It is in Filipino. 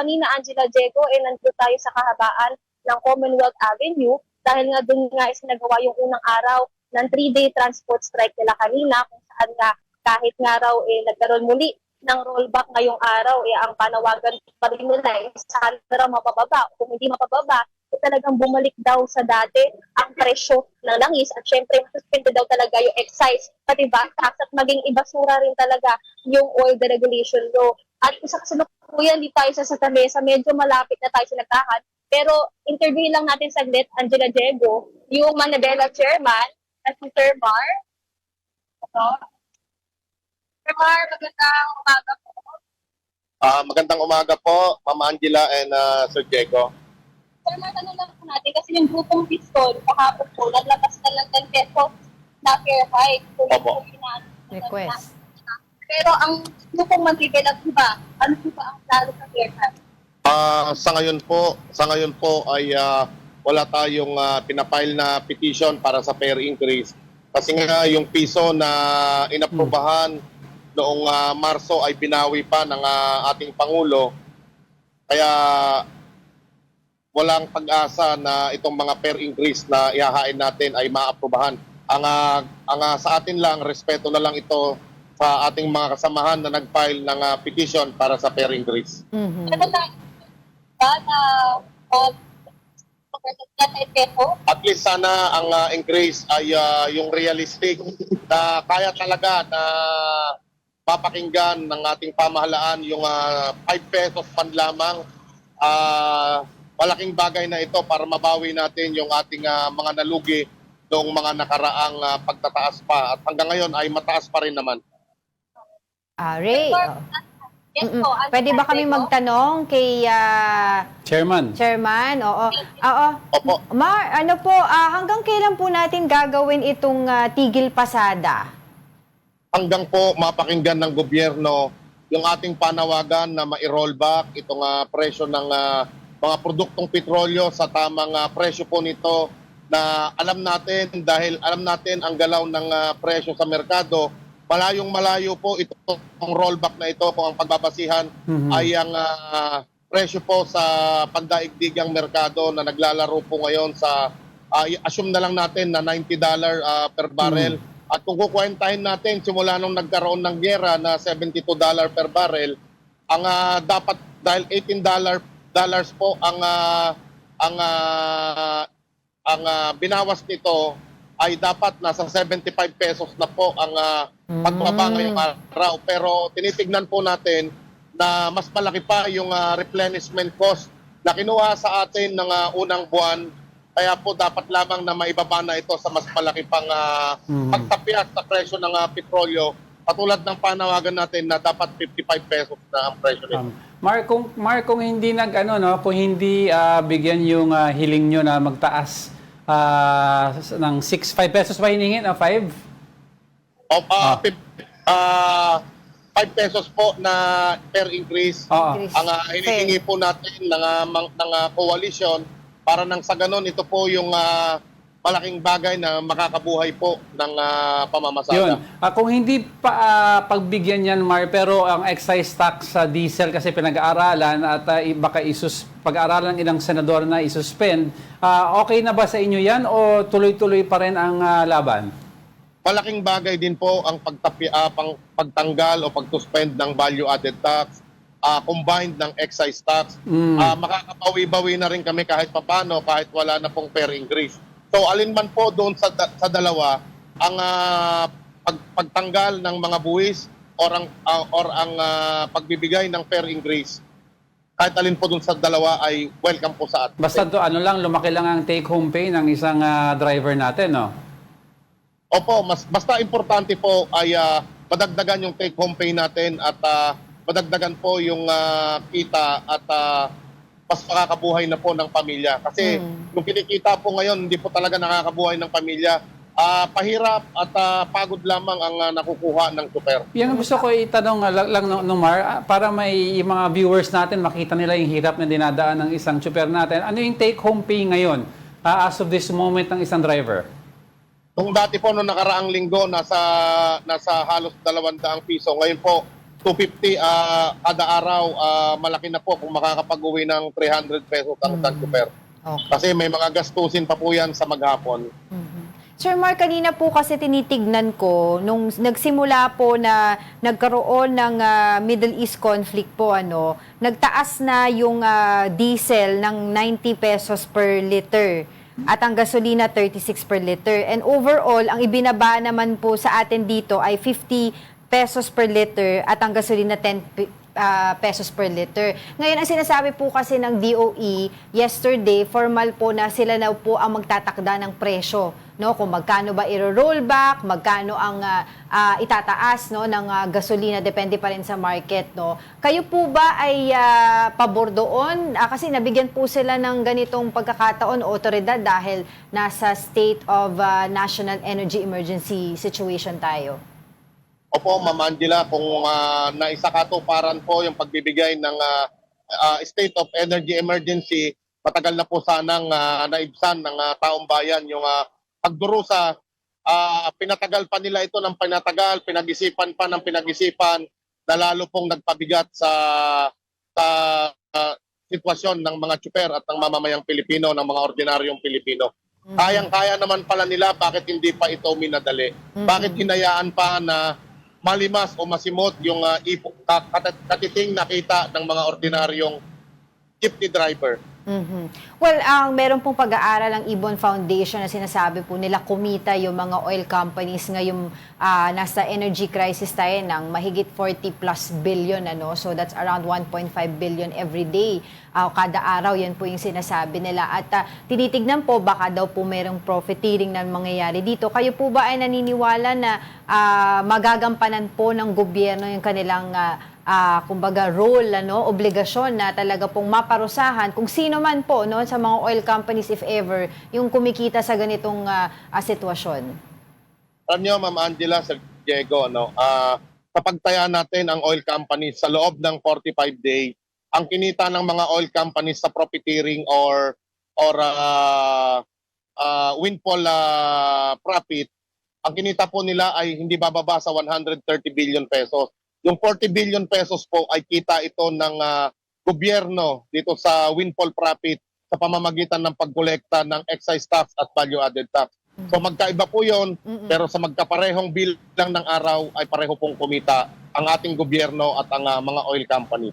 kanina, Angela Diego, nandito tayo sa kahabaan ng Commonwealth Avenue dahil nga doon nga isinagawa yung unang araw ng 3-day transport strike nila kanina kung saan nga kahit nga raw nagkaroon muli ng rollback ngayong araw, ang panawagan pa rin nila sana raw mapababa. Kung hindi mapababa, talagang bumalik daw sa dati ang presyo ng langis at syempre masuspende daw talaga yung excise, pati VAT tax at maging ibasura rin talaga yung oil deregulation law. At isa kasalukuyan, di tayo sa mesa, medyo malapit na tayo sa nagkahan. Pero interview lang natin saglit, Angela Diego, yung Manabela chairman at si Sir Mar. Ito. Sir Mar, magandang umaga po. Magandang umaga po, Ma'am Angela and Sir Diego. Sir Mar, tanong lang po natin kasi yung grupong pistol, kahapon po, naglabas na lang ng pesos na fair hike. So, Opo. Request. Pero ang grupong Mantibelang iba, ano po ba ang plano sa fair hike? Sa ngayon po ay wala tayong pinapile na petition para sa fair increase. Kasi nga yung piso na inaprubahan noong Marso ay binawi pa ng ating Pangulo. Kaya walang pag-asa na itong mga fair increase na ihahain natin ay maaprubahan. Ang sa atin lang, respeto na lang ito sa ating mga kasamahan na nag-file ng petition para sa fair increase. Mhm. Ano na ba na At least sana ang increase ay yung realistic na kaya talaga na papakinggan ng ating pamahalaan yung 5 pesos man lamang. Malaking bagay na ito para mabawi natin yung ating mga nalugi noong mga nakaraang pagtataas pa. At hanggang ngayon ay mataas pa rin naman. Ray, Yes po, pwede ba kami magtanong kay Chairman. Chairman? Oo. Opo. Mar, ano po, hanggang kailan po natin gagawin itong tigil pasada? Hanggang po mapakinggan ng gobyerno yung ating panawagan na ma-rollback itong presyo ng mga produktong petrolyo sa tamang presyo po nito na alam natin dahil alam natin ang galaw ng presyo sa merkado. Malayong-malayo po itong rollback na ito kung ang pagbabasihan ay ang presyo po sa pandaigdigang merkado na naglalaro po ngayon sa assume na lang natin na $90 per barrel. At kung kukwentahin natin simula nung nagkaroon ng giyera na $72 per barrel, ang dapat dahil $18 po ang binawas nito ay dapat nasa 75 pesos na po ang pagbaba ngayong araw. Pero tinitignan po natin na mas malaki pa yung replenishment cost na kinuha sa atin ng unang buwan. Kaya po dapat lamang na maibaba na ito sa mas malaki pang pagtapias sa presyo ng petrolyo. Katulad ng panawagan natin na dapat 55 pesos na ang presyo nito. Mark, kung hindi kung hindi bigyan yung hiling nyo na magtaas ng 5 pesos pa hiningin, 5? 5 pesos po na per increase. Ang hinihingi po natin ng coalition para nang sa ganon ito po yung malaking bagay na makakabuhay po ng pamamasada. Yun. Kung hindi pa pagbigyan yan, Mar, pero ang excise tax sa diesel kasi pinag-aaralan at baka pag-aaralan ng ilang senador na isuspend, okay na ba sa inyo yan o tuloy-tuloy pa rin ang laban? Malaking bagay din po ang pagtanggal o pag-suspend ng value-added tax, combined ng excise tax. Makakapawi-bawi na rin kami kahit papano, kahit wala na pong fair increase. So alin man po doon sa dalawa, ang pagtanggal ng mga buwis or ang pagbibigay ng fair increase, kahit alin po doon sa dalawa ay welcome po sa atin. Basta lumaki lang ang take-home pay ng isang driver natin, no? Opo, basta importante po ay madagdagan yung take-home pay natin at madagdagan po yung kita at mas makakabuhay na po ng pamilya. Kasi yung kinikita po ngayon, hindi po talaga nakakabuhay ng pamilya. Pahirap at pagod lamang ang nakukuha ng super. Yan ang gusto ko itanong lang no Mar, para may yung mga viewers natin makita nila yung hirap na dinadaan ng isang super natin. Ano yung take-home pay ngayon as of this moment ng isang driver? Kung dati po noong nakaraang linggo, nasa halos 200 piso. Ngayon po, 250 kada araw, malaki na po kung makakapag-uwi ng 300 pesos ang isang super. Okay. Kasi may mga gastusin pa po yan sa maghapon. Sir Mark, kanina po kasi tinitignan ko, nung nagsimula po na nagkaroon ng Middle East conflict po, nagtaas na yung diesel ng 90 pesos per liter at ang gasolina 36 per liter. And overall, ang ibinaba naman po sa atin dito ay 50 pesos per liter at ang gasolina 10 pesos per liter. Ngayon, ang sinasabi po kasi ng DOE, yesterday, formal po na sila na po ang magtatakda ng presyo. No, kung magkano ba i-rollback, magkano ang itataas ng gasolina, depende pa rin sa market. No? Kayo po ba ay pabor doon? Kasi nabigyan po sila ng ganitong pagkakataon o otoridad dahil nasa state of national energy emergency situation tayo. Opo, Ma'am Angela, kung naisakatuparan po yung pagbibigay ng state of energy emergency, matagal na po sanang naibsan ng taong bayan yung pagdurusa. Pinatagal pa nila ito ng pinatagal, pinag-isipan pa ng pinag-isipan, na lalo pong nagpabigat sa sitwasyon ng mga tsuper at ng mamamayang Pilipino, ng mga ordinaryong Pilipino. Kayang-kaya naman pala nila, bakit hindi pa ito minadali? Bakit hinayaan pa na malimas o masimot yung katiting nakita ng mga ordinaryong jeepney driver? Well, meron pong pag-aaral ng Ibon Foundation na sinasabi po nila kumita yung mga oil companies ngayong nasa energy crisis tayo ng mahigit 40 plus billion. So that's around 1.5 billion every day. Kada araw, yan po yung sinasabi nila. At tinitignan po, baka daw po merong profiteering na mangyayari dito. Kayo po ba ay naniniwala na magagampanan po ng gobyerno yung kanilang kumbaga role, obligasyon na talaga pong maparusahan kung sino man po sa mga oil companies, if ever, yung kumikita sa ganitong sitwasyon? Alam niyo, Ma'am Angela, Sir Diego, kapag taya natin ang oil companies sa loob ng 45 days, ang kinita ng mga oil companies sa profiteering or windfall profit, ang kinita po nila ay hindi bababa sa 130 billion pesos. Yung 40 billion pesos po ay kita ito ng gobyerno dito sa windfall profit sa pamamagitan ng pagkolekta ng excise tax at value-added tax. So magkaiba po yun, pero sa magkaparehong bilang ng araw ay pareho pong kumita ang ating gobyerno at ang mga oil company.